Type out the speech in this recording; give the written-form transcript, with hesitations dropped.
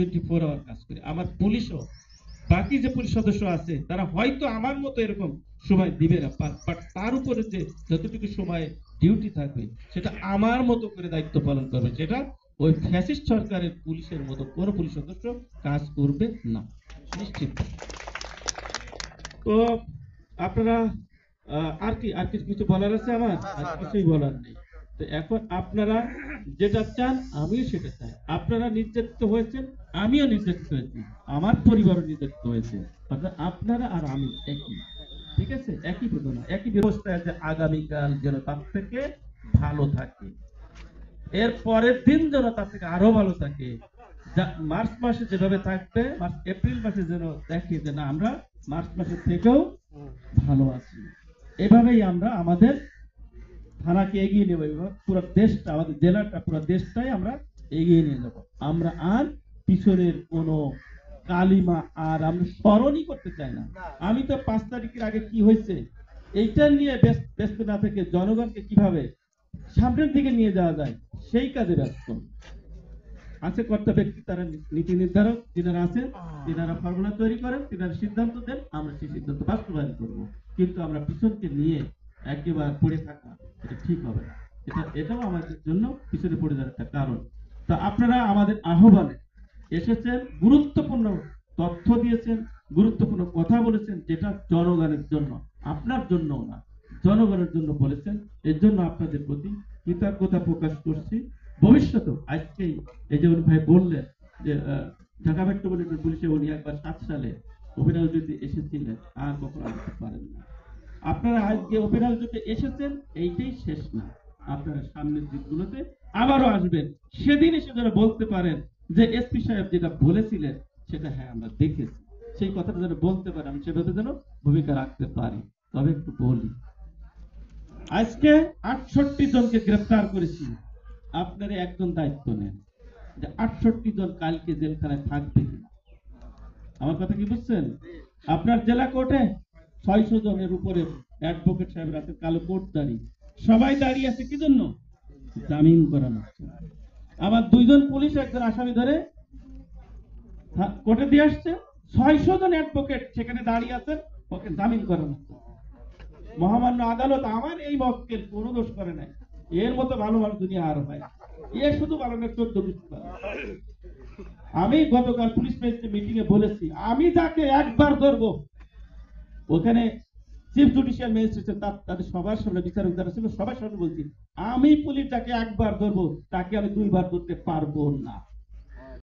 24 hour কাজ করি। আমার পুলিশও, বাকি যে পুলিশ সদস্য আছে তারা হয়তো আমার মতো এরকম সময় দিবে না, বাট তার উপরে যে যতটুকু সময় ডিউটি থাকবে সেটা আমার মতো করে দায়িত্ব পালন করবে, যেটা ওই ফ্যাসিস্ট সরকারের পুলিশের মতো কোনো পুলিশ সদস্য কাজ করবে না, নিশ্চিত। তো আপনারা আর কিছু বলার আছে? আমার আর কিছুই বলার নেই। তো এখন আপনারা যেটা চান আমিও সেটা চাই। আপনারা নির্যাতিত হয়েছেন, আমিও নির্যাতিত হয়েছি, আমার পরিবারও নির্যাতিত হয়েছে, অর্থাৎ আপনারা আর আমি একই, ঠিক আছে? একই বেদনা, একই ব্যবস্থা আছে। আগামীকাল যেন তার থেকে ভালো থাকে, এর পরের দিন যেন তার থেকে আরো ভালো থাকে। মার্চ মাসে যেভাবে থাকবে, এপ্রিল মাসে যেন দেখি যে না আমরা মার্চ মাসের থেকেও ভালো আছি। এভাবেই আমরা আমাদের থানাকে এগিয়ে নেব, পুরো দেশটা, আমাদের জেলাটা, পুরো দেশটাই আমরা এগিয়ে নিয়ে যাব। আমরা আর পিছনের কোনো কালিমা আর আমরা স্মরণই করতে চাই না। আমি তো 5 তারিখের আগে কি হয়েছে এইটা নিয়ে ব্যস্ত না থেকে জনগণকে কিভাবে সামনের দিকে নিয়ে যাওয়া যায় সেই কাজে ব্যস্ত আছে। কর্তা ব্যক্তি, তারা নীতি নির্ধারক যিনারা আছেন, তিনারা ফর্মুলা তৈরি করেন, তিনারা সিদ্ধান্ত দেন, আমরা সেই সিদ্ধান্ত বাস্তবায়ন করব। কিন্তু আমরা পিছনকে নিয়ে একেবারে পড়ে থাকা এটা ঠিক হবে না। এটাও আমাদের জন্য পিছনে পড়ে যাওয়ার একটা কারণ। তা আপনারা আমাদের আহ্বানে এসেছেন, গুরুত্বপূর্ণ তথ্য দিয়েছেন, গুরুত্বপূর্ণ কথা বলেছেন, যেটা জনগণের জন্য, আপনার জন্য না, জনগণের জন্য বলেছেন। এর জন্য আপনাদের প্রতি কৃতজ্ঞতা প্রকাশ করছি। ভবিষ্যতে আজকেই এই যে ভাই বললেন যে ঢাকা মেট্রোপলিটন পুলিশে উনি একবার 7 সালে অভিনয় যদি এসেছিলেন, আর কখনো আসতে পারেন না। আপনারা আজকে অভিনয় যদি এসেছেন, এইটাই শেষ না, আপনারা সামনের দিনগুলোতে আবারও আসবেন। সেদিন এসে যারা বলতে পারেন যে এসপি সাহেব যেটা বলেছিলেন সেটা হ্যাঁ আমরা দেখেছি, সেই কথাটা যেন বলতে পারেন, আমি সেভাবে যেন ভূমিকা রাখতে পারি। তবে একটু বলি, আজকে 68 জনকে গ্রেফতার করেছি। আপনারা একজন দায়িত্ব নেন যে 68 জন কালকে জেলখানায় থাকবে কিনা। আমার কথা কি বুঝছেন? আপনার জেলা কোর্টে 600 জনের উপরে অ্যাডভোকেট সাহেব আছে, কালো কোর্ট দাঁড়িয়ে, সবাই দাঁড়িয়ে আছে কি জন্য? জামিন করানো। আমার 2 জন পুলিশ একজন আসামি ধরে কোর্টে দিয়ে আসছে, 600 জন অ্যাডভোকেট সেখানে দাঁড়িয়ে আছেন, ওকে জামিন করানো। মহামান্য আদালত আমার এই মক্কেল কোনো দোষ করে নাই, এর মতো ভালো ভালো দুনিয়া আর হয় না, এ শুধু ভালো না 14 বুঝতে পারে। আমি গতকাল পুলিশ মিটিং এ বলেছি, আমি যাকে একবার ধরবো, ওখানে চিফ জুডিশিয়াল ম্যাজিস্ট্রেট তাদের সবার সামনে, বিচারক যারা ছিল সবার সামনে বলছি, আমি পুলিশ যাকে একবার ধরবো তাকে আমি 2 বার ধরতে পারবো না।